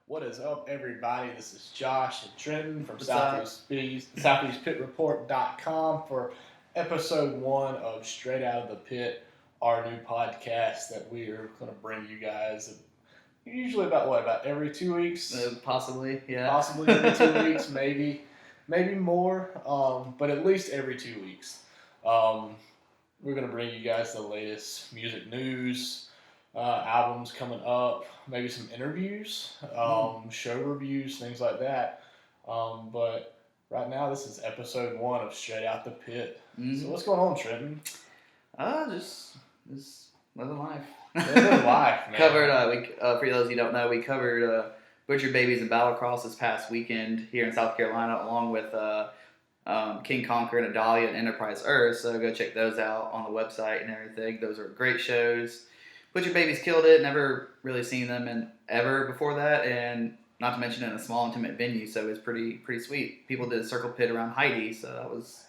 What is up, everybody? This is Josh and Trenton from What's up? SoutheastPitReport.com for episode 1 of Straight Out of the Pit, our new podcast that we are going to bring you guys usually about every 2 weeks? Possibly, yeah. Possibly every 2 weeks, maybe more, but at least every 2 weeks. We're going to bring you guys the latest music news, albums coming up, maybe some interviews, show reviews, things like that. But right now, this is episode 1 of Straight Out the Pit. So what's going on, Trenton? Just living life. Living life, man. Covered. For those who don't know, we covered Butcher Babies and Battlecross this past weekend here in South Carolina, along with King Conquer and Adalia and Enterprise Earth. So go check those out on the website and everything. Those are great shows. Butcher Babies killed it. Never really seen them ever before that, and not to mention in a small, intimate venue. So it was pretty sweet. People did a circle pit around Heidi, so that was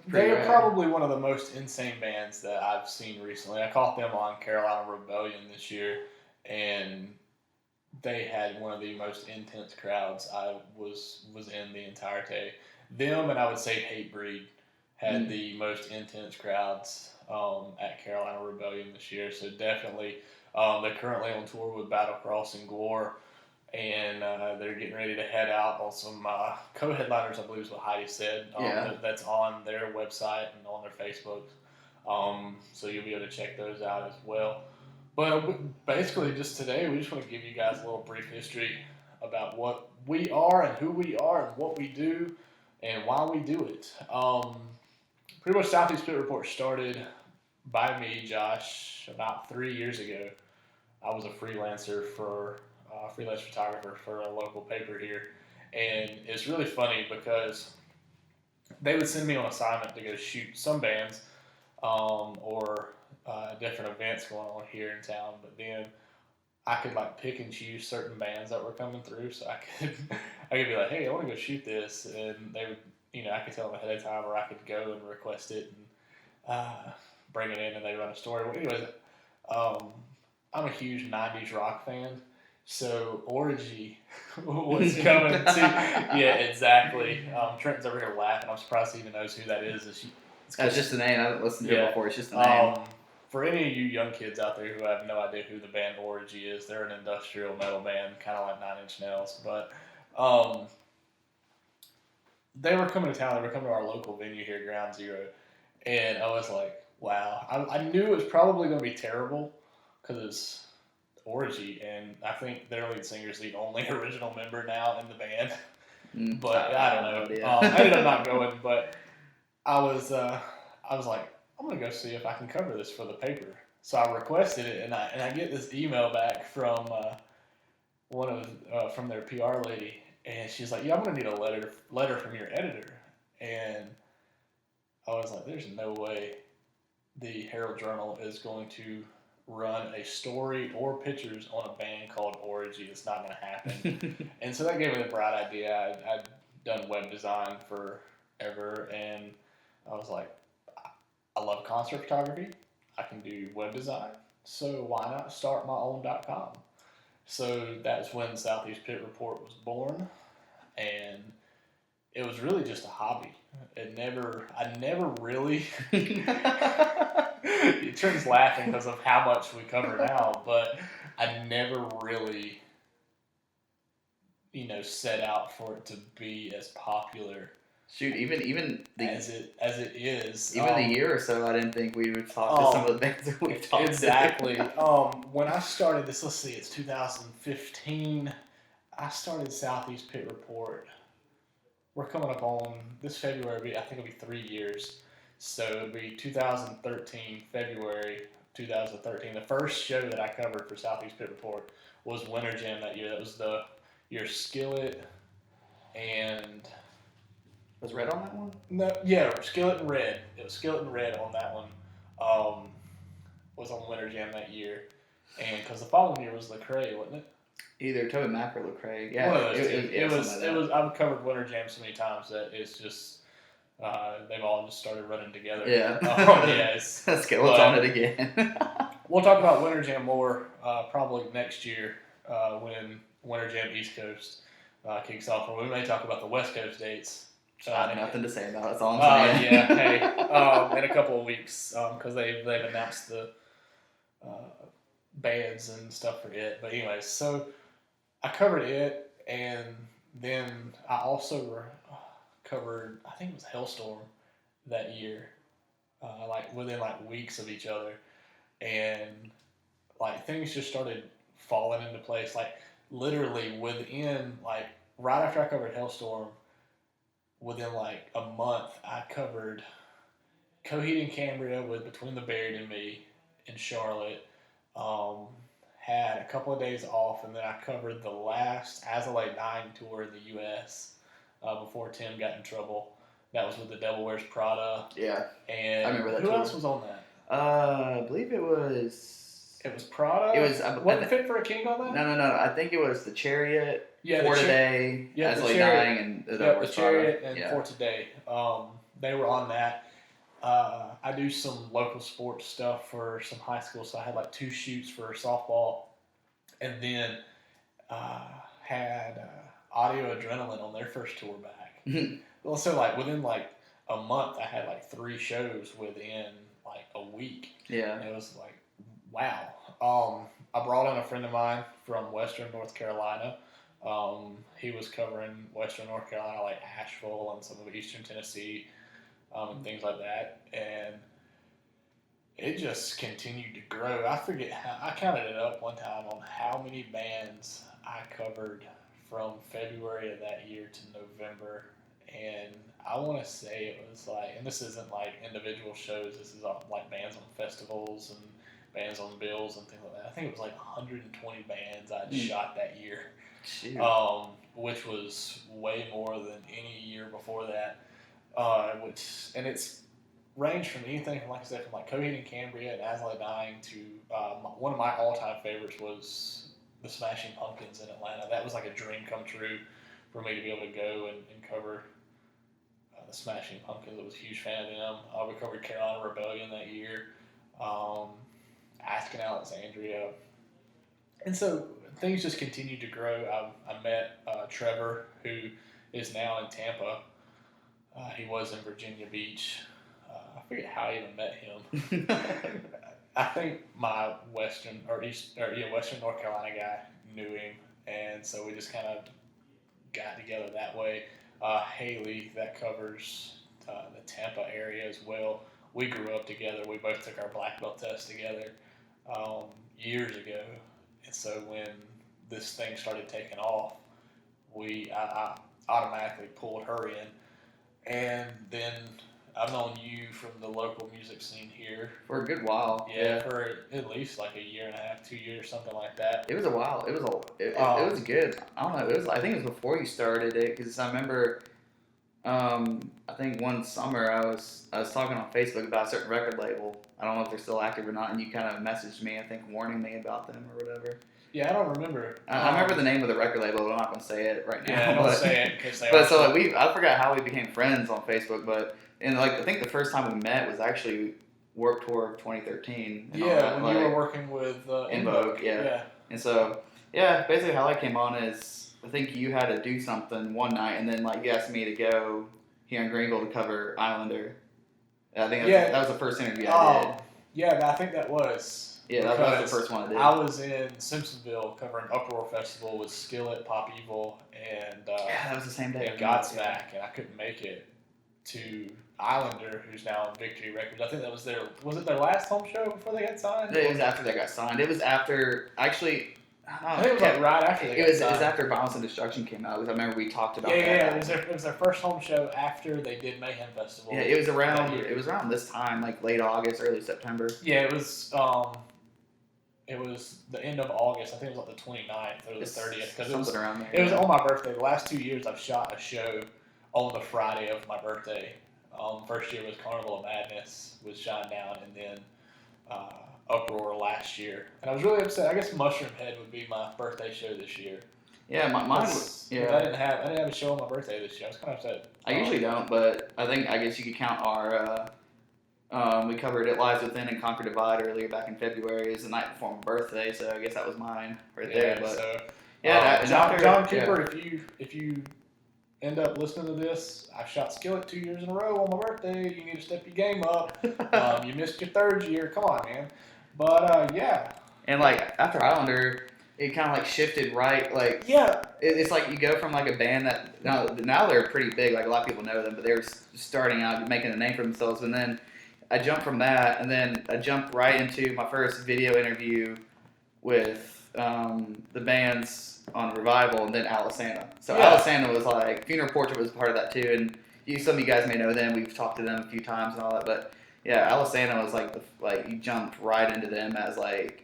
they are probably one of the most insane bands that I've seen recently. I caught them on Carolina Rebellion this year, and they had one of the most intense crowds I was in the entire day. Them and I would say Hatebreed had the most intense crowds at Carolina Rebellion this year. So definitely, they're currently on tour with Battlecross and Gore, and they're getting ready to head out on some co-headliners, I believe is what Heidi said. That's on their website and on their Facebook. So you'll be able to check those out as well. But basically, just today, we just want to give you guys a little brief history about what we are and who we are and what we do and why we do it. Pretty much Southeast Pit Report started by me, Josh, about 3 years ago. I was a freelance photographer for a local paper here. And it's really funny because they would send me on assignment to go shoot some bands or different events going on here in town. But then I could pick and choose certain bands that were coming through. So I could be like, hey, I want to go shoot this. And they would, I could tell them ahead of time, or I could go and request it and bring it in, and they run a story. Well, anyways, I'm a huge 90s rock fan. So Orgy was coming to, yeah, exactly. Trenton's over here laughing. I'm surprised he even knows who that is. It's just a name. I haven't listened to it before. It's just a name. For any of you young kids out there who have no idea who the band Orgy is, they're an industrial metal band, kind of like Nine Inch Nails. But they were coming to town. They were coming to our local venue here, Ground Zero. And I was like, wow. I knew it was probably going to be terrible because it's Orgy, and I think their lead singer is the only original member now in the band. But I don't know. I ended up not going, but I was like, I'm gonna go see if I can cover this for the paper. So I requested it, and I get this email back from from their PR lady, and she's like, yeah, I'm gonna need a letter from your editor. And I was like, there's no way the Herald Journal is going to run a story or pictures on a band called Orgy. It's not going to happen. And so that gave me the bright idea. I'd done web design forever, and I was like, I love concert photography. I can do web design, so why not start my own .com? So that's when Southeast Pit Report was born, and it was really just a hobby. I never really... Trent's laughing because of how much we cover now, but I never really, set out for it to be as popular. Shoot, even as it is. Even the year or so, I didn't think we would talk to some of the bands that we've talked exactly. to. When I started this, let's see, it's 2015. I started Southeast Pit Report. We're coming up on this February. I think it'll be 3 years. So it'll be 2013, February 2013. The first show that I covered for Southeast Pit Report was Winter Jam that year. That was your Skillet and... Was Red on that one? No, yeah, Skillet and Red. It was Skillet and Red on that one. Was on Winter Jam that year. And because the following year was Lecrae, wasn't it? Either Toby Mac or Lecrae. Yeah, it was. I've covered Winter Jam so many times that it's just... they've all just started running together. Yeah. Let's go on it again. We'll talk about Winter Jam more probably next year when Winter Jam East Coast kicks off. Or we may talk about the West Coast dates. I have nothing to say about it. That's all I'm saying. Yeah, hey, in a couple of weeks, because they've announced the bands and stuff for it. But anyways, so I covered it, and then I also covered, I think it was Hellstorm that year, like within like weeks of each other, and like things just started falling into place. Like literally within like right after I covered Hellstorm, within like a month, I covered Coheed and Cambria with Between the Buried and Me in Charlotte. Um, had a couple of days off, and then I covered the last As I Lay Dying tour in the U.S. Before Tim got in trouble. That was with the Devil Wears Prada. Yeah, And I remember that who tour. else was on that? I believe it was. It was Prada. It was. Wasn't Fit for a King on that? No. I think it was the Chariot. Yeah, For Today. Yeah, As the I Lay Chariot. Dying and the The Chariot and yeah. For Today. They were on that. I do some local sports stuff for some high school, so I had like 2 shoots for softball, and then had Audio Adrenaline on their first tour back. Well, so like within like a month, I had like 3 shows within like a week. Yeah. And it was like, wow. I brought in a friend of mine from Western North Carolina. He was covering Western North Carolina, like Asheville and some of Eastern Tennessee, and things like that. And it just continued to grow. I forget how, I counted it up one time on how many bands I covered from February of that year to November. And I want to say it was like, and this isn't like individual shows, this is like bands on festivals and bands on bills and things like that. I think it was like 120 bands I'd shot that year. Shoot. Which was way more than any year before that. And it's ranged from anything from, like I said, from like Coheed and Cambria and As I Lay Dying to one of my all-time favorites was the Smashing Pumpkins in Atlanta. That was like a dream come true for me to be able to go and cover the Smashing Pumpkins. I was a huge fan of them. We covered Carolina Rebellion that year, Asking Alexandria. And so things just continued to grow. I met Trevor, who is now in Tampa. He was in Virginia Beach. I forget how I even met him. I think my Western North Carolina guy knew him, and so we just kind of got together that way. Haley, that covers the Tampa area as well. We grew up together. We both took our black belt test together years ago, and so when this thing started taking off, I automatically pulled her in, and then I've known you from the local music scene here for a good while. Yeah, for at least like a year and a half, 2 years, something like that. It was a while. It was good. I don't know. I think it was before you started it, because I remember. I think one summer I was talking on Facebook about a certain record label. I don't know if they're still active or not, and you kind of messaged me, I think, warning me about them or whatever. Yeah, I don't remember. I remember the name of the record label, but I'm not going to say it right now. Yeah, don't say it because they But so I forgot how we became friends on Facebook, but I think the first time we met was actually Warped Tour of 2013. Yeah, when you were working with In Vogue, yeah. And so, yeah, basically how I came on is I think you had to do something one night, and then you asked me to go here in Greenville to cover Islander. I think that was the first interview I did. Yeah, I think that was. Yeah, that was the first one I did. I was in Simpsonville covering Uproar Festival with Skillet, Pop Evil, and that was the same day. And Godsmack, and I couldn't make it to Islander, who's now in Victory Records. I think that was was it their last home show before they got signed? It was after they got signed. It was after, actually, I think it was right after they got signed. It was after Violence and Destruction came out, because I remember we talked about that. Yeah, it was their first home show after they did Mayhem Festival. Yeah, it was around this time, like late August, early September. Yeah, it was the end of August. I think it was like the 29th or the 30th. Because something around there. It was on my birthday. The last 2 years I've shot a show on the Friday of my birthday. First year was Carnival of Madness with Shinedown, and then Uproar last year. And I was really upset. I guess Mushroom Head would be my birthday show this year. Yeah, mine was. Yeah. I didn't have a show on my birthday this year. I was kind of upset. I usually don't, but I guess you could count our We covered It Lies Within and Conquer Divide earlier back in February. It was the night before my birthday, so I guess that was mine right there. But So John Cooper, if you end up listening to this, I shot Skillet 2 years in a row on my birthday. You need to step your game up. You missed your third year. Come on, man. But yeah. And like after Islander, it kind of like shifted right. Like it's like you go from like a band that now they're pretty big. Like a lot of people know them, but they were starting out making a name for themselves. And then I jumped from that, and then I jumped right into my first video interview with the bands on Revival, and then Alisana. So Alisana was like Funeral Portrait was part of that too, and some of you guys may know them. We've talked to them a few times and all that, but yeah, Alisana was like you jumped right into them as like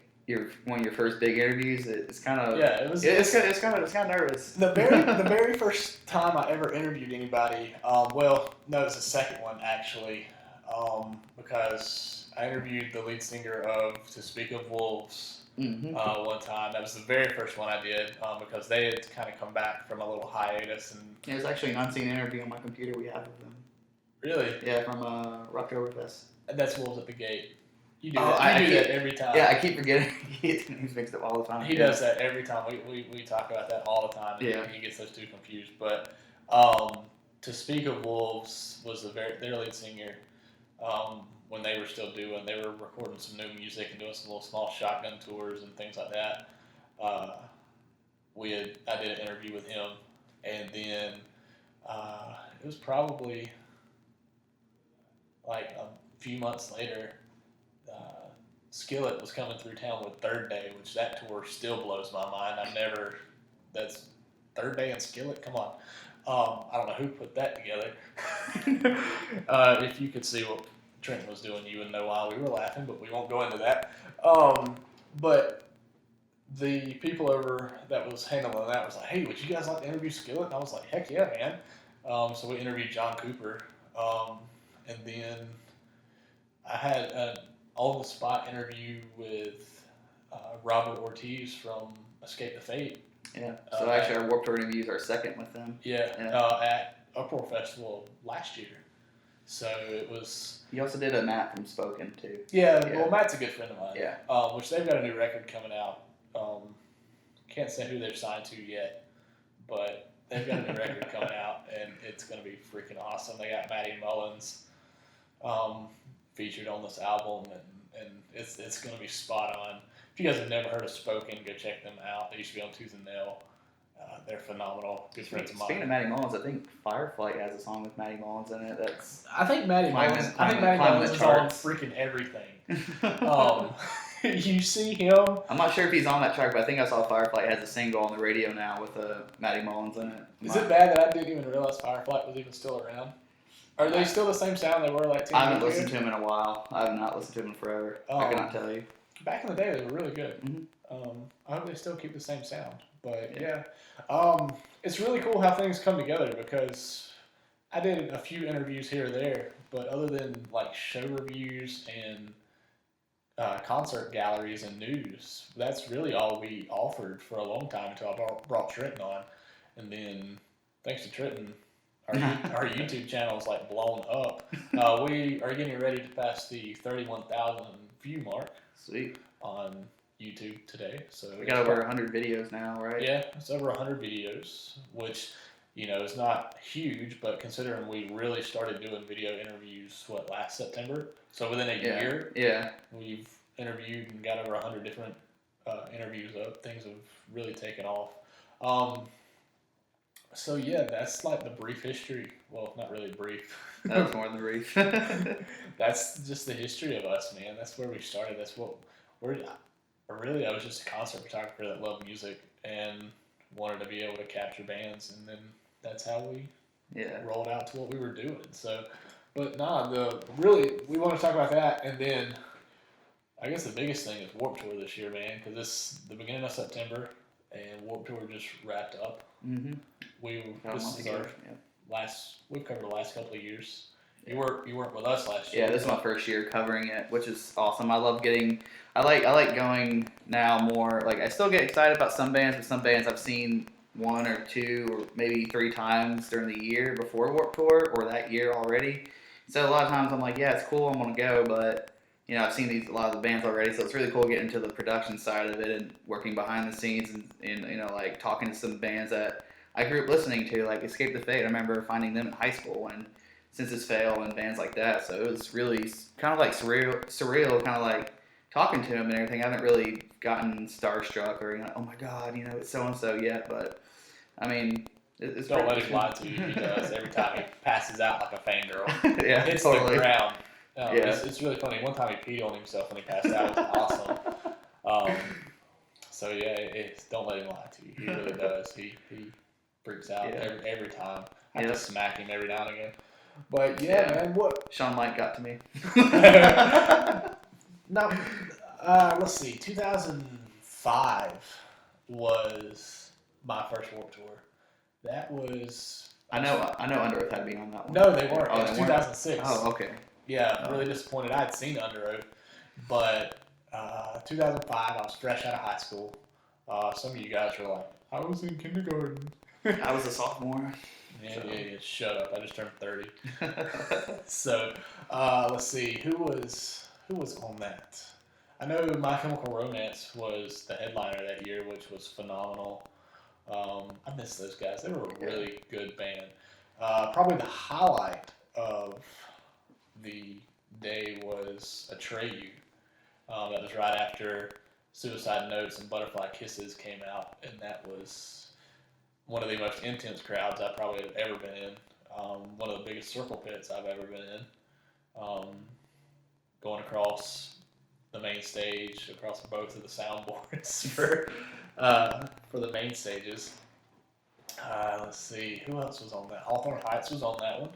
one of your first big interviews. It's kind of it's kind of nervous. The very first time I ever interviewed anybody, well, no, it's the second one actually, because I interviewed the lead singer of To Speak of Wolves. One time. That was the very first one I did, because they had kind of come back from a little hiatus. And it was actually an unseen interview on my computer we have with them. Really? Yeah, from Rocktoberfest. That's Wolves at the Gate. You do that. You do that every time. Yeah, I keep forgetting. He's mixed up all the time. He does that every time. We talk about that all the time. Yeah. He gets those two confused. But To Speak of Wolves was their lead singer. When they were still they were recording some new music and doing some little small shotgun tours and things like that. I did an interview with him, and then it was probably like a few months later. Skillet was coming through town with Third Day, which that tour still blows my mind. That's Third Day and Skillet. Come on, I don't know who put that together. If you could see what Trenton was doing, you would know why we were laughing, but we won't go into that. But the people over that was handling that was like, "Hey, would you guys like to interview Skillet?" And I was like, "Heck yeah, man!" So we interviewed John Cooper, and then I had an on-the-spot interview with Robert Ortiz from Escape the Fate. Yeah. So actually, our Warped Tour interview is our second with them. At Uproar Festival last year. So it was. You also did a Matt from Spoken too. Yeah, well, Matt's a good friend of mine. Yeah. Which they've got a new record coming out. Can't say who they've signed to yet, but they've got a new record coming out, and it's going to be freaking awesome. They got Maddie Mullins featured on this album, and it's going to be spot on. If you guys have never heard of Spoken, go check them out. They used to be on Tooth and Nail. They're phenomenal. Good friends of mine. Speaking of Maddie Mullins, I think Fireflight has a song with Maddie Mullins in it. I think Maddie Mullins is on freaking everything. You see him. I'm not sure if he's on that track, but I think I saw Fireflight has a single on the radio now with Maddie Mullins in it. Is it bad that I didn't even realize Fireflight was even still around? Are they still the same sound they were like 10 years ago? I haven't listened to him in a while. I have not listened to him in forever. I cannot tell you. Back in the day, they were really good. Mm-hmm. I hope they still keep the same sound. But yeah, it's really cool how things come together, because I did a few interviews here or there, but other than like show reviews and concert galleries and news, that's really all we offered for a long time until I brought Trenton on. And then thanks to Trenton, our YouTube channel is like blown up. We are getting ready to pass the 31,000 view mark. Sweet. On YouTube today. So we got over 100 videos now, right? Yeah, it's over 100 videos, which, is not huge, but considering we really started doing video interviews, last September? So within a year, we've interviewed and got over 100 different interviews up. Things have really taken off. So yeah, that's like the brief history. Well, not really brief. That was more than brief. That's just the history of us, man. That's where we started. That's what really, I was just a concert photographer that loved music and wanted to be able to capture bands, and then that's how we rolled out to what we were doing. So, but we want to talk about that, and then I guess the biggest thing is Warped Tour this year, man, because it's the beginning of September, and Warped Tour just wrapped up. Mm-hmm. We've covered the last couple of years. You weren't with us last year. Yeah, this is my first year covering it, which is awesome. I like going now more. Like, I still get excited about some bands, but some bands I've seen one or two or maybe three times during the year before Warped Tour or that year already. So a lot of times I'm like, yeah, it's cool, I'm gonna go, but you know, I've seen a lot of the bands already, so it's really cool getting into the production side of it and working behind the scenes and you know, like talking to some bands that I grew up listening to, like Escape the Fate. I remember finding them in high school when Census Fail and bands like that. So it was really kind of like surreal, kind of like talking to them and everything. I haven't really gotten starstruck or, you know, oh my God, you know, it's so and so yet, but I mean, it's Don't let pretty him lie to you. He does every time he passes out like a fangirl. yeah, Hits totally. the ground. Yeah. It's really funny. One time he peed on himself when he passed out. It was awesome. So yeah, don't let him lie to you. He really does. He freaks out every time. I have to smack him every now and again. But yeah, man, what? Sean Mike got to me. No, let's see. 2005 was my first Warped Tour. That was. I know Under Oath had to be on that one. No, they weren't. Oh, it was 2006. Oh, okay. Yeah, really disappointed. I had seen Under Oath, but 2005, I was fresh out of high school. Some of you guys were like, I was in kindergarten. I was a sophomore. Yeah, shut up. I just turned 30. So, let's see. Who was on that? I know My Chemical Romance was the headliner that year, which was phenomenal. I miss those guys. They were a really good band. Probably the highlight of the day was Atreyu. That was right after Suicide Notes and Butterfly Kisses came out, and that was one of the most intense crowds I probably have ever been in. One of the biggest circle pits I've ever been in. Going across the main stage, across both of the soundboards for the main stages. Let's see, who else was on that? Hawthorne Heights was on that one.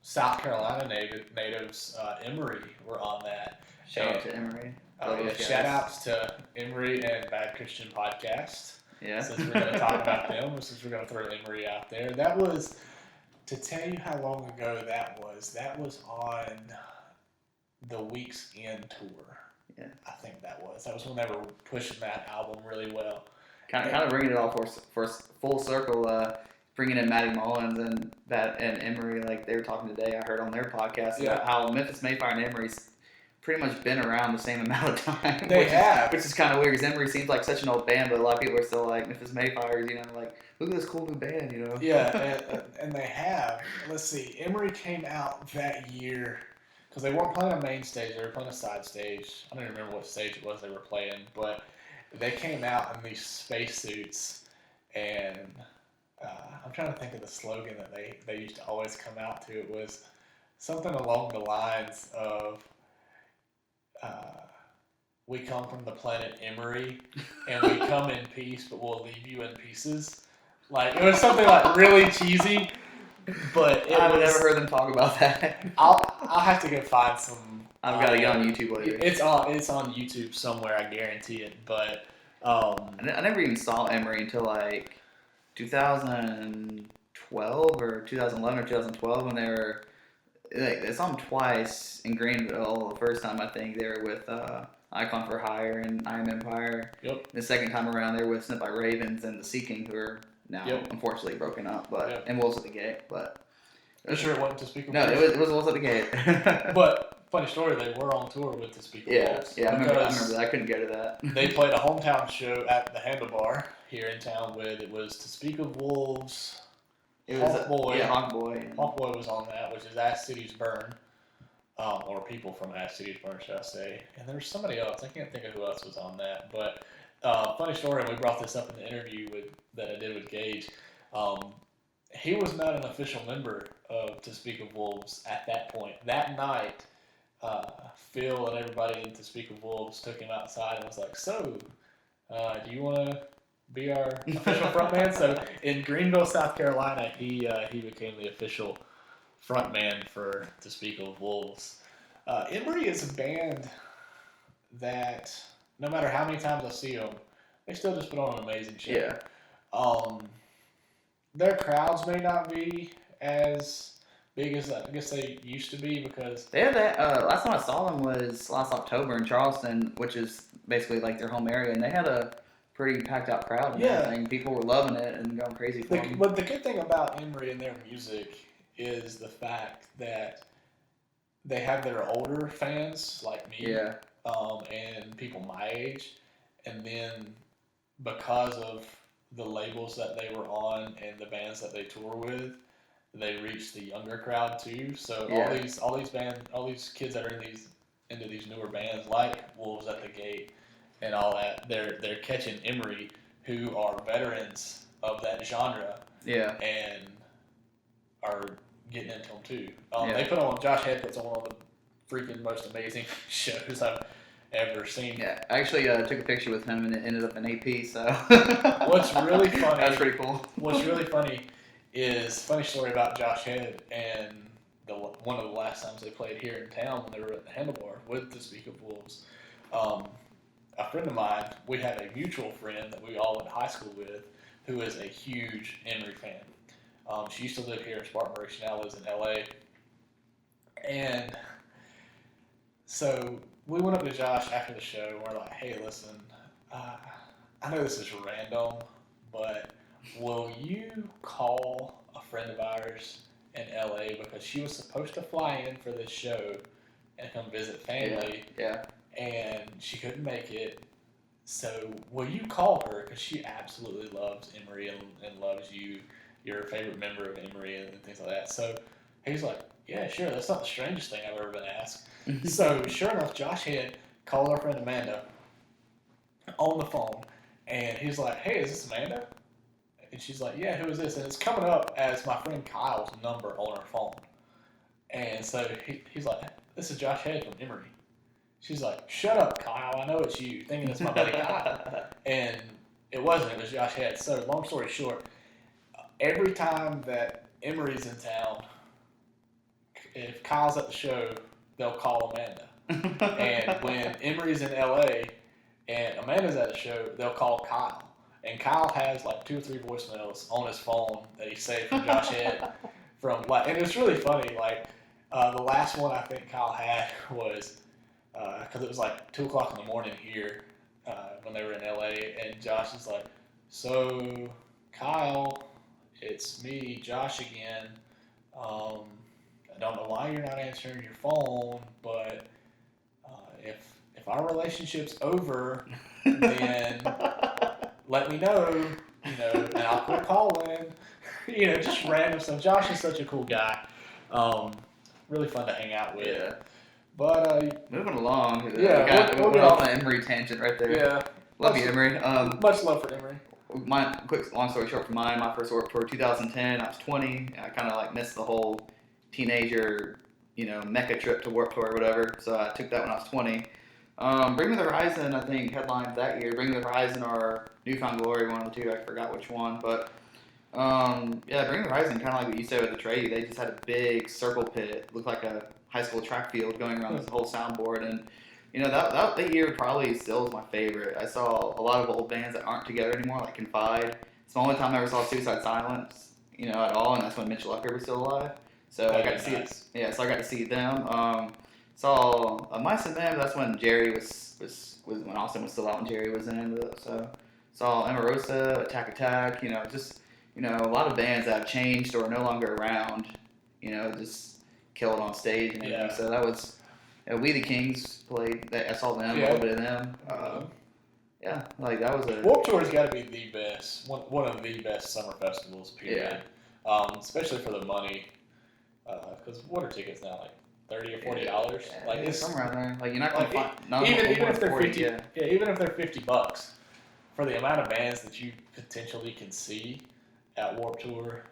South Carolina natives, Emory, were on that. Shout out to Emory. Shout outs to Emory and Bad Christian Podcast. Yeah. Since we're going to talk about them, since we're going to throw Emory out there. That was, to tell you how long ago that was on the Week's End tour. Yeah. I think that was. That was when they were pushing that album really well. Kind of bringing it all for full circle. Bringing in Matty Mullins and Emory, like they were talking today. I heard on their podcast about how Memphis Mayfire and Emory's pretty much been around the same amount of time. Which is kind of weird because Emory seems like such an old band, but a lot of people are still like Memphis Mayfires, you know, like look at this cool new band, you know. Yeah, and they have. Let's see, Emory came out that year because they weren't playing a main stage; they were playing a side stage. I don't even remember what stage it was they were playing, but they came out in these spacesuits and. I'm trying to think of the slogan that they used to always come out to. It was something along the lines of, we come from the planet Emory, and we come in peace, but we'll leave you in pieces. Like, it was something like really cheesy, but I've never heard them talk about that. I'll have to go find some. I've got to get on YouTube later. It's on YouTube somewhere, I guarantee it, but I never even saw Emory until like 2012 or 2011 or 2012 when they saw them twice in Greenville. The first time I think they were with Icon for Hire and Iron Empire. Yep. The second time around they were with Sent by Ravens and The Seeking, who are now unfortunately broken up, but and Wolves at the Gate. But you sure it wasn't To Speak of No, Wolves? it was Wolves at the Gate. But funny story, they were on tour with To Speak of Wolves. Yeah, I remember that. I couldn't go to that. They played a hometown show at the Handlebar here in town with, it was To Speak of Wolves, Hawk Boy. Yeah, Hawk Boy. Hawk Boy was on that, which is As Cities Burn. Or people from As Cities Burn, should I say. And there was somebody else. I can't think of who else was on that. But funny story, and we brought this up in the interview that I did with Gage. He was not an official member of To Speak of Wolves at that point. That night, Phil and everybody in To Speak of Wolves took him outside and was like, so, do you want to be our official frontman? So in Greenville, South Carolina, he became the official frontman for To Speak of Wolves. Emory is a band that, no matter how many times I see them, they still just put on an amazing show. Yeah. Their crowds may not be as big as I guess they used to be because they had that. Last time I saw them was last October in Charleston, which is basically like their home area, and they had a pretty packed out crowd. And everything. People were loving it and going crazy for them. But the good thing about Emory and their music is the fact that they have their older fans like me, Yeah. and people my age, and then because of the labels that they were on and the bands that they tour with, they reach the younger crowd too. So Yeah. all these kids that are into these newer bands like Wolves at the Gate and all that, they're catching Emery, who are veterans of that genre, Yeah. and are getting into them too. Yeah. They put on Josh Head puts on one of the freaking most amazing shows I've ever seen. Yeah, I actually took a picture with him and it ended up in AP. So What's really funny? That's pretty cool. What's really funny is funny story about Josh Head and one of the last times they played here in town when they were at the Handlebar with the Speak of Wolves. A friend of mine, we had a mutual friend that we all went to high school with, who is a huge Emery fan. She used to live here in Spartanburg. She now lives in LA. And so we went up to Josh after the show and we're like, hey, listen, I know this is random, but will you call a friend of ours in LA because she was supposed to fly in for this show and come visit family, Yeah. and she couldn't make it. So will you call her because she absolutely loves Emery and loves you. You're a favorite member of Emery and things like that. So he's like, yeah, sure. That's not the strangest thing I've ever been asked. So sure enough, Josh Head called our friend Amanda on the phone, and he's like, hey, is this Amanda? And she's like, yeah, who is this? And it's coming up as my friend Kyle's number on her phone. And so he's like, this is Josh Head from Emery. She's like, shut up, Kyle. I know it's you, thinking it's my buddy Kyle. And it wasn't. It was Josh Head. So long story short, every time that Emery's in town, if Kyle's at the show, they'll call Amanda. And when Emery's in LA and Amanda's at a show, they'll call Kyle. And Kyle has like 2 or 3 voicemails on his phone that he saved from Josh Head. And it's really funny. Like the last one I think Kyle had was because it was like 2 o'clock in the morning here when they were in LA, and Josh is like, "So, Kyle, it's me, Josh again. I don't know why you're not answering your phone, but if our relationship's over, then let me know, and I'll quit calling." Just random stuff. Josh is such a cool guy. Really fun to hang out with. Yeah. But moving along. We'll We're get off off. an Emery tangent right there. Yeah. Love you, Emery. Much love for Emery. Long story short for mine, my first Warped Tour 2010, I was 20. I kind of missed the whole teenager, mecca trip to Warped Tour or whatever. So I took that when I was 20. Bring Me the Horizon, I think, headlined that year. Bring Me the Horizon or Newfound Glory, one of the two. I forgot which one. But, Bring Me the Horizon, kind of like what you said with the Trade. They just had a big circle pit. Looked like a high school track field going around this whole soundboard. And, that year probably still is my favorite. I saw a lot of old bands that aren't together anymore, like Confide. It's the only time I ever saw Suicide Silence, at all. And that's when Mitch Lucker was still alive. So I got to see it. Yeah, so I got to see them. Saw Mice and Them. That's when Jerry was when Austin was still out when Jerry was in it. So saw Emarosa, Attack, a lot of bands that have changed or are no longer around. Just killed on stage and everything. Yeah. So that was We the Kings played. I saw them a little bit of them. That was a Warped Tour's got to be the best, one of the best summer festivals. Period. Especially for the money, because water tickets now $30 or $40. It's somewhere around there. You're not gonna find even if they're 40, 50. Yeah, even if they're $50 for the amount of bands that you potentially can see at Warped Tour.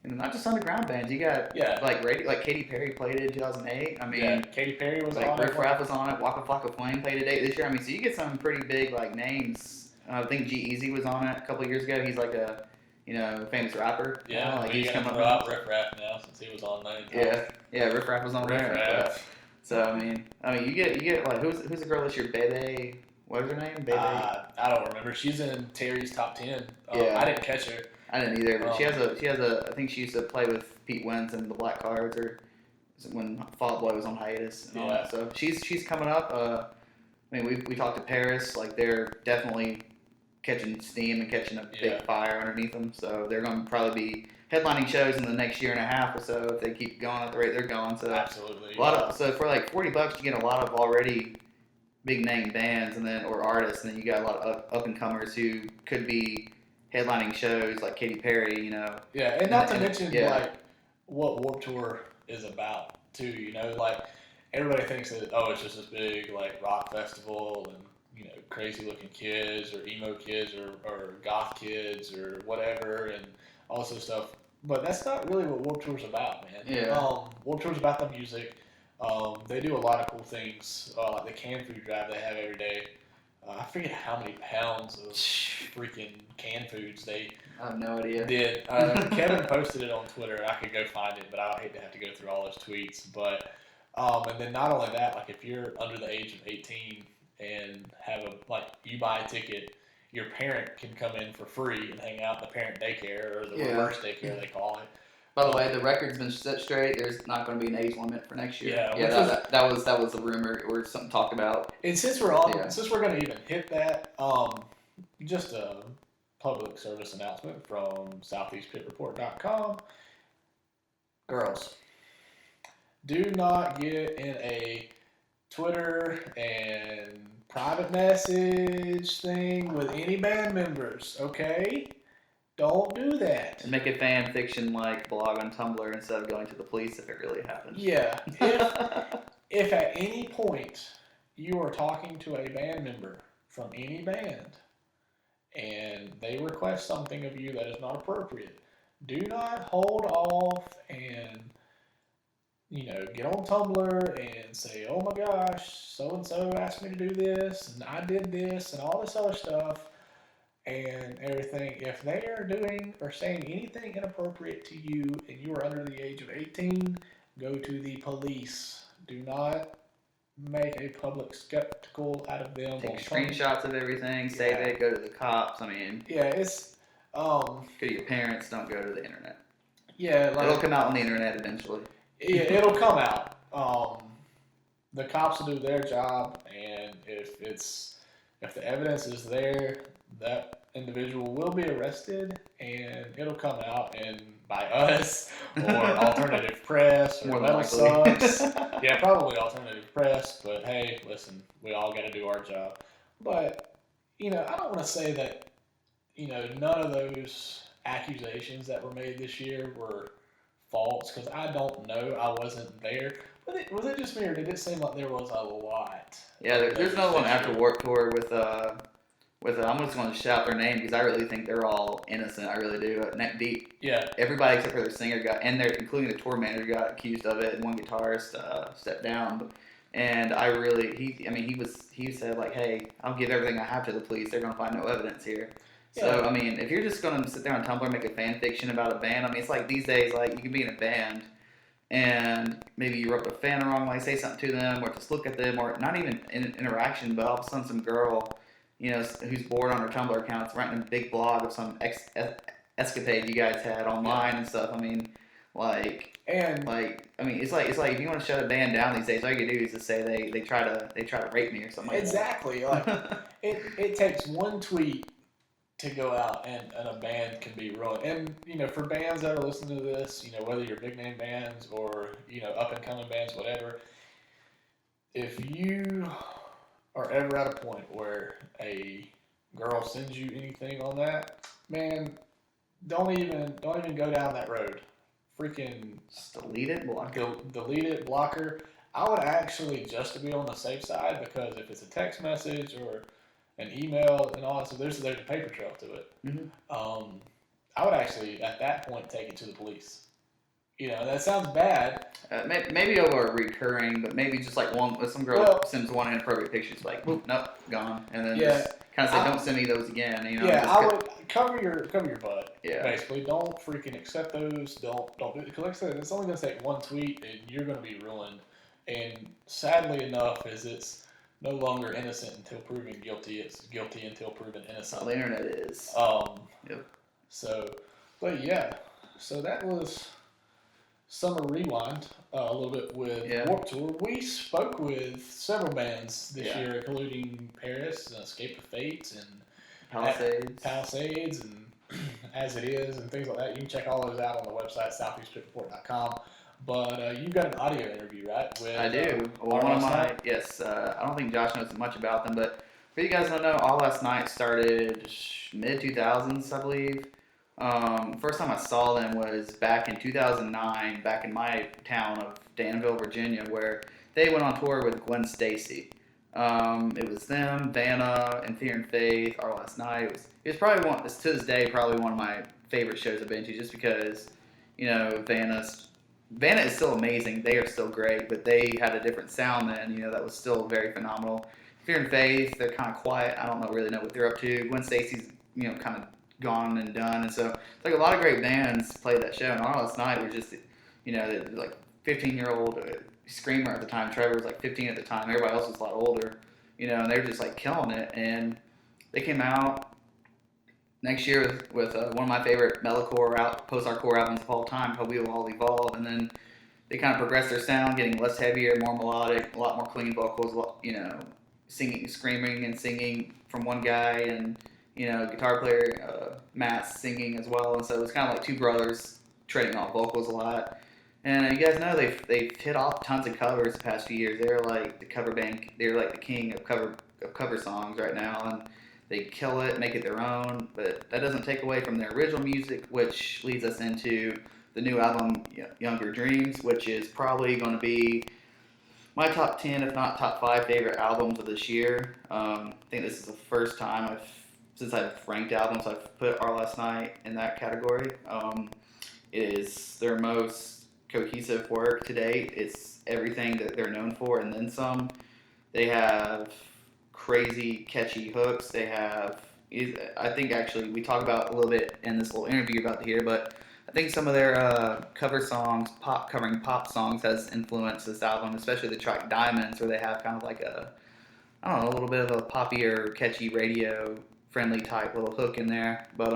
And not just underground bands. You got Katy Perry played it in 2008. I mean, Katy Perry was on Riff it. Raff was on it. Waka Flocka Flame played it this year. I mean, so you get some pretty big names. I think G-Eazy was on it a couple of years ago. He's like a famous rapper. Yeah, he's coming up Riff Raff now since he was on there. Yeah, Riff Raff was on Riff there. Raff. So I mean, you get who's the girl this year? Bebe. What was her name? Bebe. I don't remember. She's in Terry's top 10. I didn't catch her. I didn't either, but she has a. I think she used to play with Pete Wentz and the Black Cards, or when Fall Out Boy was on hiatus and all that. So she's coming up. I mean, we talked to Paris. They're definitely catching steam and catching a big fire underneath them. So they're going to probably be headlining shows in the next year and a half or so if they keep going at the rate they're going. So Absolutely. so for like $40, you get a lot of already big name bands or artists, and then you got a lot of up and comers who could be headlining shows like Katy Perry, Yeah, and not to mention yeah. like what Warped Tour is about too. Like everybody thinks that it's just this big like rock festival and crazy looking kids or emo kids or goth kids or whatever and all this other stuff. But that's not really what Warped Tour's about, man. Yeah. Warped Tour's about the music. They do a lot of cool things, like the canned food drive they have every day. I forget how many pounds of freaking canned foods they I have no idea. did. Kevin posted it on Twitter. I could go find it, but I hate to have to go through all those tweets. But and then not only that, like if you're under the age of 18 and you buy a ticket, your parent can come in for free and hang out in the parent daycare or the reverse daycare they call it. By the way, the record's been set straight. There's not going to be an age limit for next year. Yeah, that was a rumor or something talked about. And since we're going to even hit that, just a public service announcement from SoutheastPitReport.com. Girls, do not get in a Twitter and private message thing with any band members, okay? Don't do that. And make a fan fiction like blog on Tumblr instead of going to the police if it really happened. Yeah. If at any point you are talking to a band member from any band and they request something of you that is not appropriate, do not hold off and get on Tumblr and say, oh my gosh, so-and-so asked me to do this and I did this and all this other stuff and everything. If they are doing or saying anything inappropriate to you and you are under the age of 18, go to the police. Do not make a public spectacle out of them. Take screenshots of everything, save it, go to the cops. It's go to your parents. Don't go to the internet. Yeah, it'll come out on the internet eventually. Yeah, it'll come out. The cops will do their job, and if the evidence is there, that individual will be arrested, and it'll come out and by us or alternative press or Metal Sucks. Yeah, probably alternative press. But hey, listen, we all got to do our job. But I don't want to say that none of those accusations that were made this year were false, because I don't know. I wasn't there. But was it just me, or did it seem like there was a lot? Yeah, there's another one after Warped Tour with I'm just going to shout their name because I really think they're all innocent. I really do. Neck Deep. Yeah. Everybody except for the singer including the tour manager, got accused of it, and one guitarist stepped down. And he said like, hey, I'll give everything I have to the police. They're going to find no evidence here. Yeah. So, if you're just going to sit there on Tumblr and make a fan fiction about a band, it's like these days, like, you can be in a band and maybe you rub a fan wrong, like, say something to them or just look at them, or not even in an interaction, but all of a sudden some girl, who's bored on her Tumblr account is writing a big blog of some escapade you guys had online and stuff. It's like if you want to shut a band down these days, all you can do is just say they try to rape me or something. Exactly. Like it takes one tweet to go out and a band can be ruined. And for bands that are listening to this, whether you're big name bands or up and coming bands, whatever, if you are ever at a point where a girl sends you anything on that, man, don't even go down that road. Freaking just delete it, block her. I would actually, just to be on the safe side, because if it's a text message or an email and all that, so there's a paper trail to it. Mm-hmm. I would actually at that point take it to the police. That sounds bad. Maybe over a recurring, but maybe just like some girl sends one inappropriate picture, it's like, whoop, nope, gone, and then just kind of say, don't send me those again. I would cover your butt. Yeah. Basically, don't freaking accept those. Don't do it, because like I said, it's only gonna take one tweet and you're gonna be ruined. And sadly enough, it's no longer innocent until proven guilty. It's guilty until proven innocent. Oh, the internet is. Yep. So, but yeah, so that was Summer Rewind a little bit with Warped Tour. We spoke with several bands this year, including Paris, Escape the Fates, and Palisades, and as it is and things like that. You can check all those out on the website, southeastpickreport.com. But you've got an audio interview, right? With, I do. All One of Last my Night? yes. I don't think Josh knows much about them, but for you guys don't know, All Last Night started mid 2000s, I believe. First time I saw them was back in 2009, back in my town of Danville, Virginia, where they went on tour with Gwen Stacy. It was them, Vanna, and Fear and Faith, Our Last Night. It was probably to this day, probably one of my favorite shows I've been to, just because, Vanna is still amazing. They are still great, but they had a different sound then, that was still very phenomenal. Fear and Faith, they're kind of quiet. I don't really know what they're up to. Gwen Stacy's, kind of gone and done. And so it's like a lot of great bands played that show. And Our Last Night were just, like 15-year-old screamer at the time. Trevor was like 15 at the time. Everybody else was a lot older, and they were just like killing it. And they came out next year with one of my favorite metalcore post-hardcore albums of all time, called We Will All Evolve. And then they kind of progressed their sound, getting less heavier, more melodic, a lot more clean vocals, singing, screaming and singing from one guy, and guitar player Matt singing as well. And so it's kind of like two brothers trading off vocals a lot. And you guys know they've hit off tons of covers the past few years. They're like the cover bank. They're like the king of cover songs right now, and they kill it, make it their own. But that doesn't take away from their original music, which leads us into the new album Younger Dreams, which is probably going to be my top 10, if not top 5 favorite albums of this year. I think this is the first time since I've ranked albums, I've put Our Last Night in that category. It is their most cohesive work to date. It's everything that they're known for and then some. They have crazy catchy hooks. They have, I think actually we talk about a little bit in this little interview about the year, but I think some of their cover songs, covering pop songs, has influenced this album, especially the track Diamonds, where they have kind of like a little bit of a poppier, catchy, radio friendly type little hook in there. But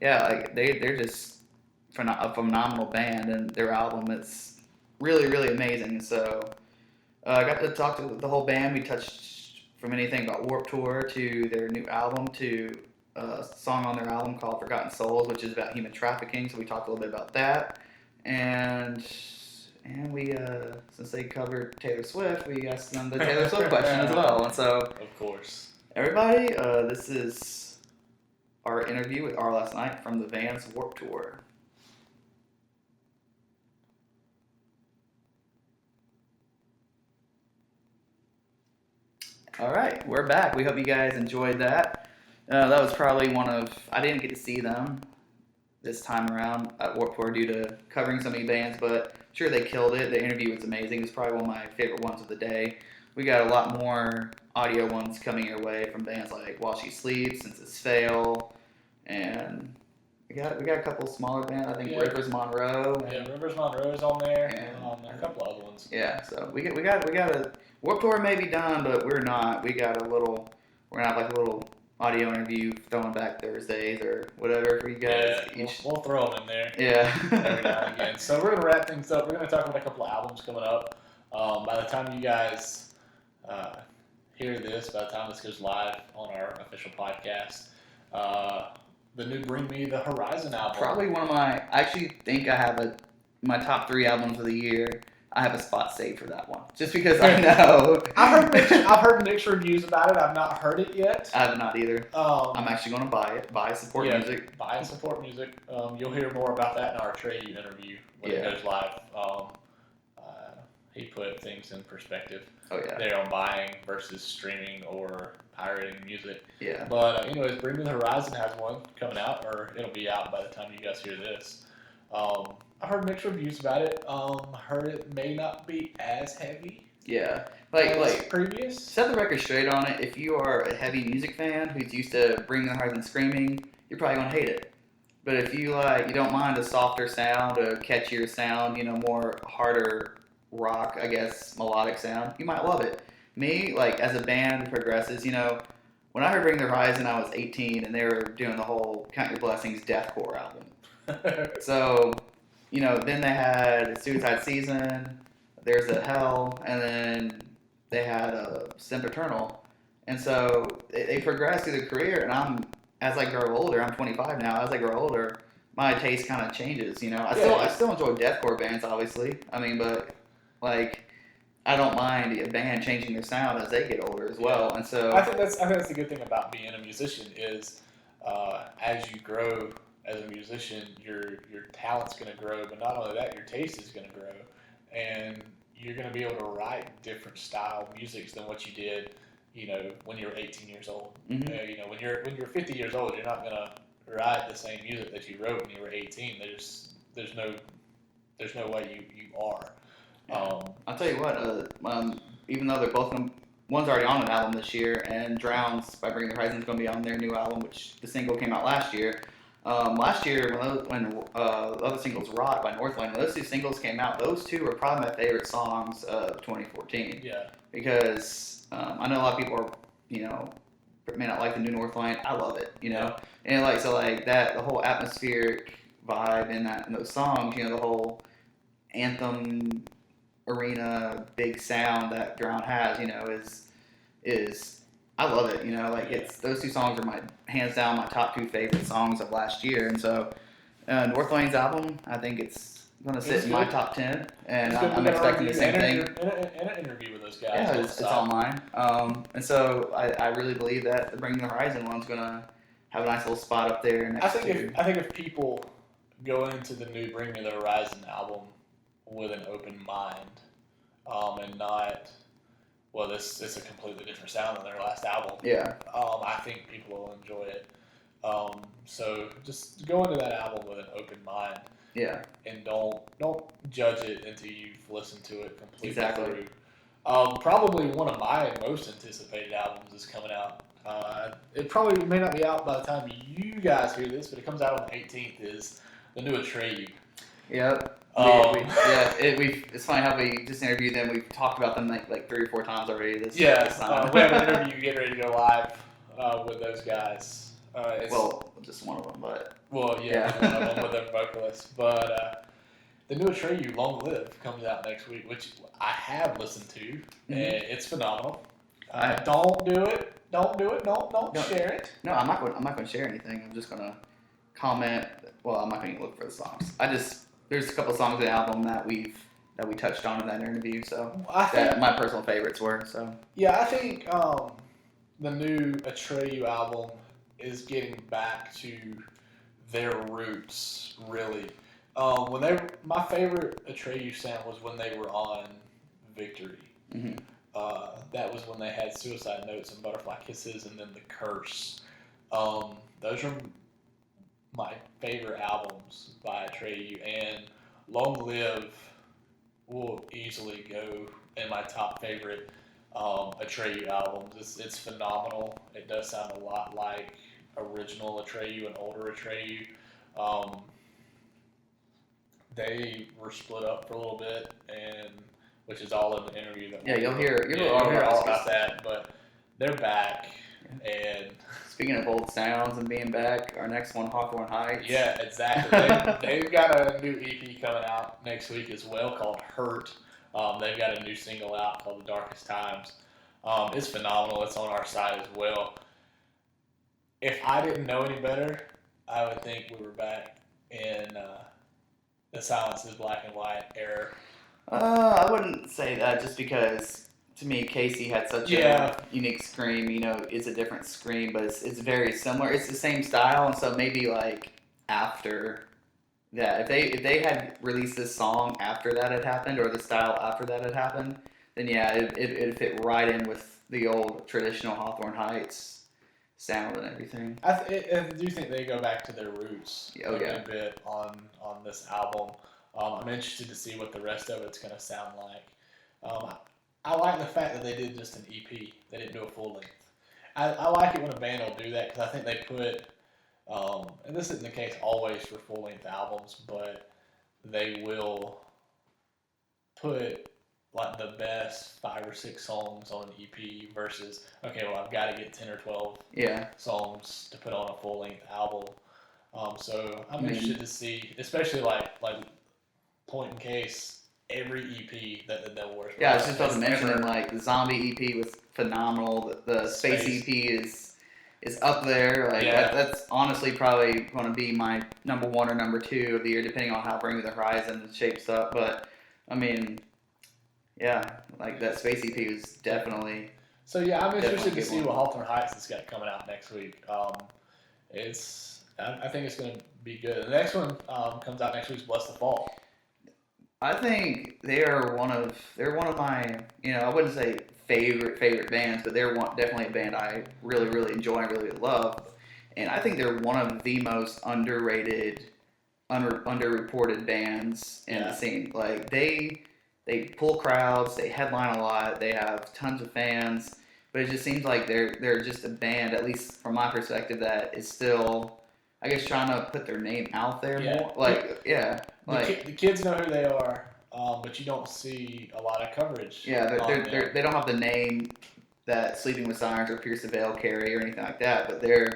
like they're just a phenomenal band, and their album is really, really amazing. So I got to talk to the whole band. We touched from anything about Warped Tour to their new album to a song on their album called Forgotten Souls, which is about human trafficking. So we talked a little bit about that. And we, since they covered Taylor Swift, we asked them the Taylor Swift question as well. And so, of course, everybody, this is our interview with Our Last Night from the Vans Warped Tour. All right, we're back. We hope you guys enjoyed that. That was probably I didn't get to see them this time around at Warped Tour due to covering so many bands, but sure, they killed it. The interview was amazing. It's probably one of my favorite ones of the day. We got a lot more audio ones coming your way from bands like While She Sleeps, Senses Fail, and we got a couple smaller bands. I think Rivers Monroe. Yeah, Rivers Monroe is on there, and a couple other ones. Yeah, so we got a Warped Tour may be done, but we're not. We're gonna have like a little audio interview throwing back Thursdays or whatever for you guys. Yeah, we'll throw them in there. Yeah. Every now and again. So we're going to wrap things up. We're going to talk about a couple of albums coming up. By the time you guys hear this, by the time this goes live on our official podcast, the new Bring Me the Horizon album. Probably I actually think I have my top 3 albums of the year. I have a spot saved for that one, just because I know. I've heard mixed reviews about it. I've not heard it yet. I have not either. I'm actually going to buy it. Support music. Buy and support music. You'll hear more about that in our Trey interview when it goes live. He put things in perspective. Oh yeah. There on buying versus streaming or pirating music. Yeah. But anyways, Bring Me the Horizon has one coming out, or it'll be out by the time you guys hear this. I heard mixed reviews about it. Heard it may not be as heavy. Yeah. Like previous. Set the record straight on it. If you are a heavy music fan who's used to Bring the Horizon screaming, you're probably gonna hate it. But if you you don't mind a softer sound, a catchier sound, more harder rock, I guess, melodic sound, you might love it. Me, as a band progresses, when I heard Bring the Horizon, I was 18, and they were doing the whole Count Your Blessings deathcore album. So, then they had Suicide Season, There's a Hell, and then they had Sempiternal. And so they progressed through their career, and I'm as I grow older, I'm 25 now. As I grow older, my taste kind of changes. I Yeah. still enjoy deathcore bands, obviously. I mean, but like I don't mind a band changing their sound as they get older as well. Yeah. And so I think that's the good thing about being a musician is as you grow as a musician, your talent's going to grow, but not only that, your taste is going to grow, and you're going to be able to write different style musics than what you did, when you were 18 years old. When you're 50 years old, you're not going to write the same music that you wrote when you were 18. There's no way you are. I'll tell you what, even though they're both one's already on an album this year, and Drowns by Bring the Horizon is going to be on their new album, which the single came out last year. Last year, when the other singles Rot by Northlane, when those two singles came out, those two were probably my favorite songs of 2014. Yeah. Because I know a lot of people are, may not like the new Northlane. I love it, and that the whole atmospheric vibe in those songs, the whole anthem arena big sound that Drown has, is I love it. It's those two songs are my hands down my top two favorite songs of last year, and so Northlane's album, I think it's going to sit in my top 10, and I'm expecting the same thing. And an interview with those guys. Yeah, it's online, and so I really believe that the Bring the Horizon one's going to have a nice little spot up there next I think if people go into the new Bring Me the Horizon album with an open mind, and not, well, this is a completely different sound than their last album. Yeah. I think people will enjoy it. So just go into that album with an open mind. Yeah. And don't judge it until you've listened to it completely through. Probably one of my most anticipated albums is coming out. It probably may not be out by the time you guys hear this, but it comes out on the 18th. Is the new Atreyu. Yep. It's funny how we just interviewed them. We've talked about them like 3 or 4 times already. This time. We have an interview getting ready to go live with those guys. Just one of them, but one of them with their vocalist. But the new Atreyu, Long Live, comes out next week, which I have listened to, and it's phenomenal. Don't do it. Don't share it. No, I'm not going to share anything. I'm just going to comment. Well, I'm not going to look for the songs. There's a couple songs in the album that we touched on in that interview, so that my personal favorites were. So yeah, I think the new Atreyu album is getting back to their roots, really. My favorite Atreyu sound was when they were on Victory. Mm-hmm. That was when they had Suicide Notes and Butterfly Kisses, and then The Curse. Those are my favorite albums by Atreyu, and Long Live will easily go in my top favorite Atreyu albums. It's phenomenal. It does sound a lot like original Atreyu and older Atreyu. They were split up for a little bit, and which is all in the interview. You'll hear all about that, but they're back. And speaking of old sounds and being back, our next one, Hawthorne Heights. Yeah, exactly. They've got a new EP coming out next week as well called Hurt. They've got a new single out called The Darkest Times. It's phenomenal. It's on our site as well. If I didn't know any better, I would think we were back in the Silence is Black and White era. I wouldn't say that just because, to me, Casey had such a unique scream. It's a different scream, but it's very similar. It's the same style, and so maybe after that, if they had released this song after that had happened, or the style after that had happened, then it fit right in with the old traditional Hawthorne Heights sound and everything. I do think they go back to their roots a bit on this album. I'm interested to see what the rest of it's going to sound like. I like the fact that they did just an EP. They didn't do a full length. I like it when a band will do that because I think they put, and this isn't the case always for full length albums, but they will put the best 5 or 6 songs on an EP versus, okay, well, I've got to get 10 or 12 songs to put on a full length album. So I'm interested to see, especially like Point in Case, every EP that the Devil Wears Prada. Yeah, I was just about to mention them. The Zombie EP was phenomenal. The Space EP is is up there. Like Yeah. that's honestly probably going to be my number one or number two of the year, depending on how Bring Me the Horizon shapes up. But I mean, yeah, like that Space EP is definitely. So yeah, I'm interested to Definitely see good what one. Hawthorne Heights has got coming out next week. I think it's going to be good. The next one comes out next week is Bless the Fall. I think they're one of my, I wouldn't say favorite bands, but they're definitely a band I really enjoy and really love, and I think they're one of the most underrated, underreported bands in the scene. Like they pull crowds, they headline a lot, they have tons of fans, but it just seems like they're just a band, at least from my perspective, that is still, I guess, trying to put their name out there more. Like, the kids know who they are, but you don't see a lot of coverage. Yeah, they don't have the name that Sleeping with Sirens or Pierce the Veil carry or anything like that, but they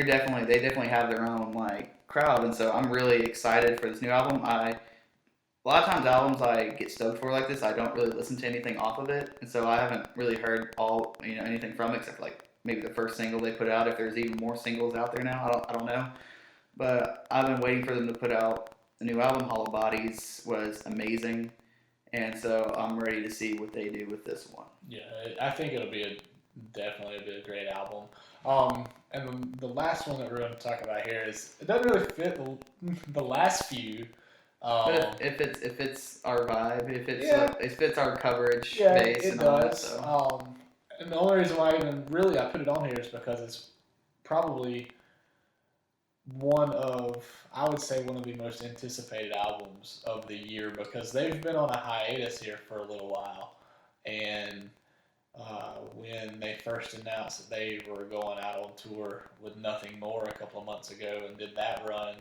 definitely have their own like crowd, and so I'm really excited for this new album. A lot of times albums I get stoked for like this, I don't really listen to anything off of it, and so I haven't really heard anything from it except like maybe the first single they put out. If there's even more singles out there now, I don't know. But I've been waiting for them to put out the new album. Hollow Bodies was amazing, and so I'm ready to see what they do with this one. Yeah, I think it'll be definitely a great album. And the last one that we're going to talk about here is it doesn't really fit the last few. But if it's our vibe, if it fits our coverage base, it and does. all that, so. And the only reason why I put it on here is because it's probably I would say one of the most anticipated albums of the year, because they've been on a hiatus here for a little while, and when they first announced that they were going out on tour with Nothing More a couple of months ago and did that run,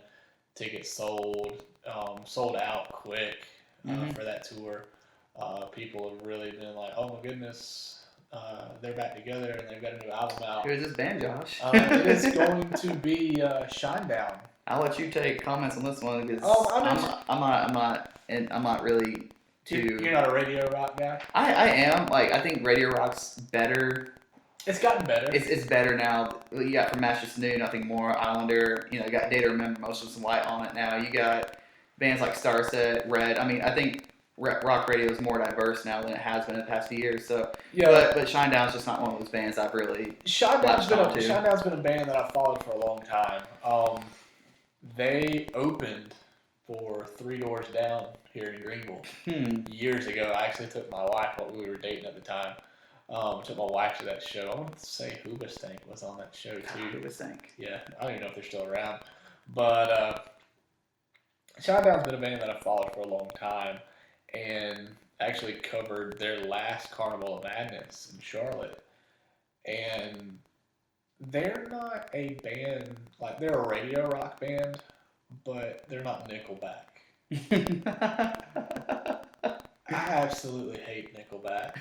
tickets sold out quick for that tour. People have really been like, oh my goodness, they're back together and they've got a new album out. Who's this band, Josh? It is going to be Shinedown. I'll let you take comments on this one because I'm not really too. You're not a radio rock guy. I am. Like, I think radio rock's better. It's gotten better. It's better now. You got From Ashes to New, Nothing More, Islander. You got Day to Remember, Motionless in White on it now. You got bands like Starset, Red. I mean, I think rock radio is more diverse now than it has been in the past few years. So, but Shinedown's just not one of those bands I've really. Shinedown's been a band that I've followed for a long time. They opened for Three Doors Down here in Greenville years ago. I actually took my wife, while we were dating at the time. Took my wife to that show. I want to say Hoobastank was on that show too. Hoobastank. Yeah, I don't even know if they're still around. But Shinedown's been a band that I've followed for a long time, and actually covered their last Carnival of Madness in Charlotte. And they're not a band, like, they're a radio rock band, but they're not Nickelback. I absolutely hate Nickelback.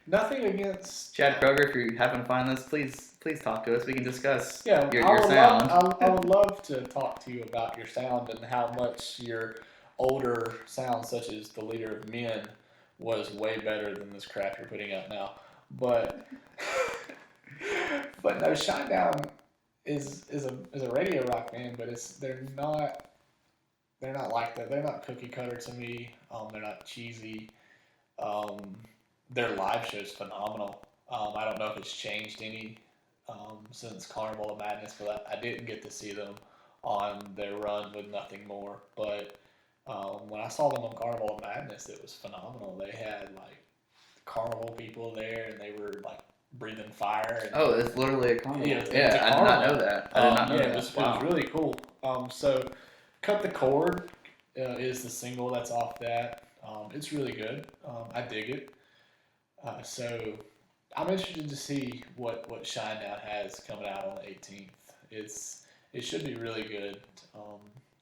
Nothing against Chad Kroger. If you happen to find this, please talk to us. We can discuss your sound. I would love to talk to you about your sound and how much your older sound, such as The Leader of Men, was way better than this crap you're putting out now. But no, Shinedown is a radio rock band, but they're not like that. They're not cookie cutter to me. They're not cheesy. Their live show's phenomenal. I don't know if it's changed any since Carnival of Madness, but I didn't get to see them on their run with Nothing More. But when I saw them on Carnival of Madness, it was phenomenal. They had like carnival people there, and they were like breathing fire. And, it's literally a carnival. Yeah, I did not know that. It was really cool. So, Cut the Cord is the single that's off that. It's really good. I dig it. So I'm interested to see what Shinedown has coming out on the 18th. It should be really good.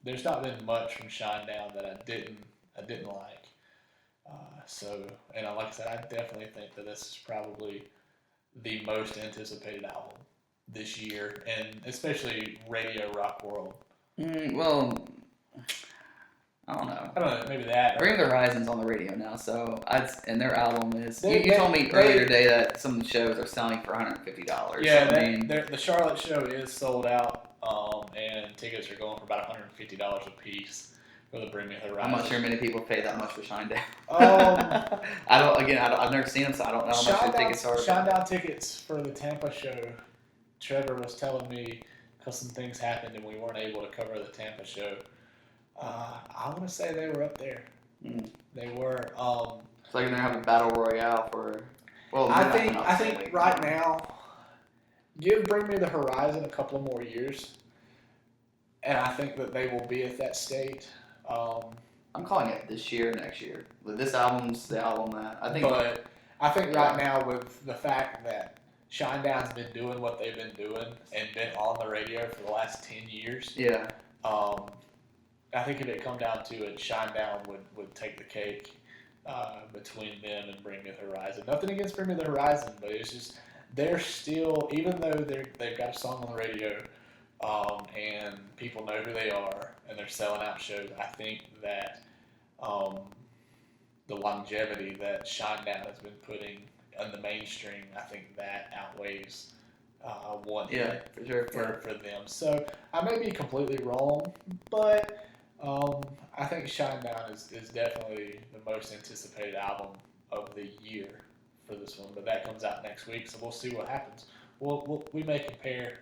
There's not been much from Shinedown that I didn't like. And like I said, I definitely think that this is probably the most anticipated album this year, and especially Radio Rock World. Well, I don't know. I don't know, maybe that. Bring the Horizon's on the radio now, so and their album is. You They- told me they- earlier today that some of the shows are selling for $150. Yeah, so, I mean, the Charlotte show is sold out, and tickets are going for about $150 a piece for the Bring Me the Horizon. I'm not sure many people pay that much for Shinedown. Um, I've never seen them, so I don't know how much the tickets are. Shinedown tickets for the Tampa show. Trevor was telling me because some things happened and we weren't able to cover the Tampa show. I want to say they were up there. Mm. They were. So you're gonna have a battle royale for. Well, I think right now, give Bring Me the Horizon a couple of more years, and I think that they will be at that state. I'm calling it this year, next year. This album's the album that I think. But I think right now, with the fact that Shinedown's been doing what they've been doing and been on the radio for the last 10 years, Yeah. I think if it come down to it, Shinedown would take the cake between them and Bring Me the Horizon. Nothing against Bring Me the Horizon, but it's just they're still, even though they've got a song on the radio and people know who they are and they're selling out shows, I think that the longevity that Shinedown has been putting in the mainstream, I think that outweighs one hit For sure. for them. So I may be completely wrong, but I think Shinedown is definitely the most anticipated album of the year for this one. But that comes out next week, so we'll see what happens. We may compare.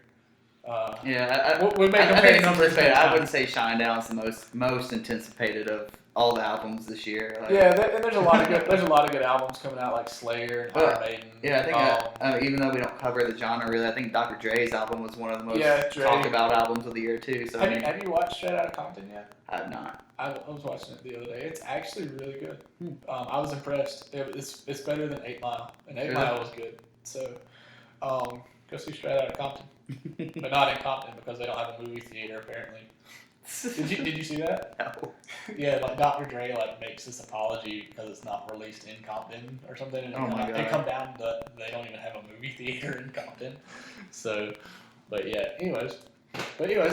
We may I compare think it's numbers. anticipated. I wouldn't say Shinedown's the most anticipated of all the albums this year. Like, Yeah, and there's a lot of good albums coming out like Slayer and Iron Maiden. Yeah, I think even though we don't cover the genre really, I think Dr. Dre's album was one of the most Dre. talked about albums of the year too. So Have you watched Straight Outta Compton yet? I have not. I was watching it the other day. It's actually really good. I was impressed. It's better than 8 Mile, and 8 Mile was good. So go see Straight Outta Compton, but not in Compton because they don't have a movie theater apparently. Did you see that? No. Yeah, like Dr. Dre makes this apology because it's not released in Compton or something, and they come down to they don't even have a movie theater in Compton. So, but anyways,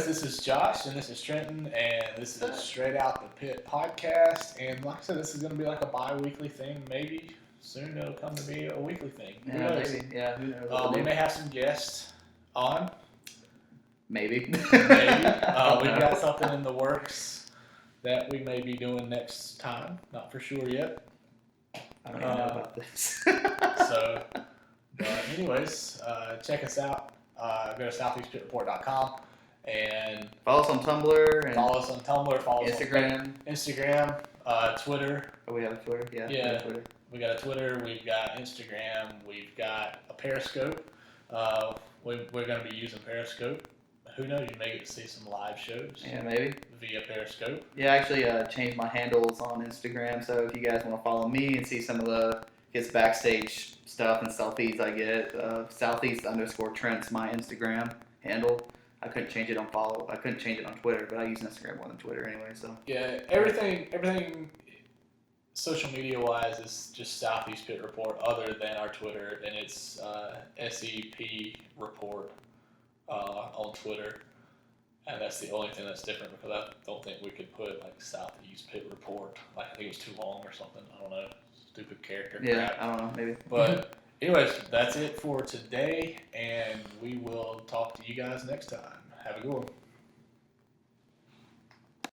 this is Josh and this is Trenton and this is Straight Out the Pit podcast. And like I said, this is going to be like a bi-weekly thing. Maybe soon it'll come to be a weekly thing. Who knows? Maybe. Yeah, who knows? We may have some guests on. Maybe. We've got something in the works that we may be doing next time. Not for sure yet. I don't even know about this. So, but anyways, check us out. Go to southeastpitreport.com and Follow us on Tumblr and follow us on Tumblr. Follow us Instagram. on Instagram, Twitter. Oh, we have a Twitter. Yeah. Yeah. We have Twitter. We got a Twitter. We've got Instagram. We've got a Periscope. We're going to be using Periscope. Who knows? You may get to see some live shows. Yeah, maybe. Via Periscope. Yeah, I actually changed my handles on Instagram, so if you guys want to follow me and see some of the backstage stuff and selfies I get, Southeast_Trent's my Instagram handle. I couldn't change it on Twitter, but I use Instagram more than Twitter anyway. So yeah, everything social media wise is just Southeast Pit Report, other than our Twitter, and it's SEP Report on Twitter, and that's the only thing that's different because I don't think we could put like Southeast Pit Report. Like I think it was too long or something. I don't know. Stupid character. yeah, crap. I don't know, maybe. But anyways, that's it for today, and we will talk to you guys next time. Have a good one.